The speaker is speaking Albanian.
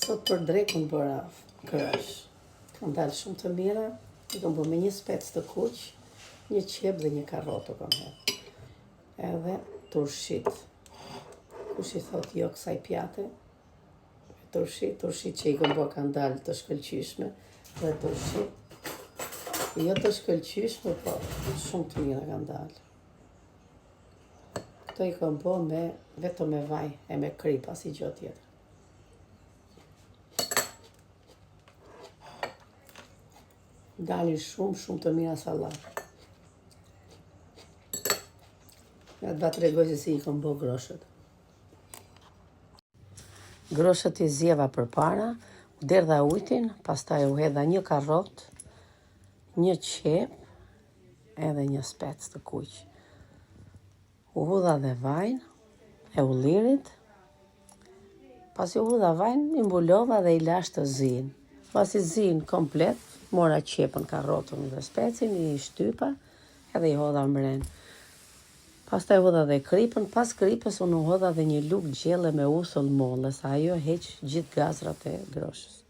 Sot për drekun bëra krysh. Kam dalë shumë të mira, i kam bërë me një spec të kuq, një qep dhe një karrotë kam hedhë. Edhe turshit. Kush i thot jo kësaj pjate, turshit që i kam bërë kanë dalë të shkëlqyshme, dhe turshit, jo të shkëlqyshme, po shumë të mira kanë dalë. Këto i kam bërë vetëm me vaj e me kri, pasi gjë tjetër. Dalin shumë të mira sallat. Ja të tregoj se si i kam bërë groshët. Groshët i zjeva përpara, u derdha ujtin, pastaj u hedha një karrotë, një qep, edhe një spec të kuq. U hudha dhe vajin e ullirit. Pasi u hudha vajin, i mbulova dhe i lash të zinë. Pasi zinë komplet, mora qepën, karrotën dhe specin, i shtypa edhe i hodha mren. Pastaj hodha dhe kripën, pas kripës unë hodha dhe një lugë gjelle me usull molle, sa ajo heq gjithë gazrat e groshës.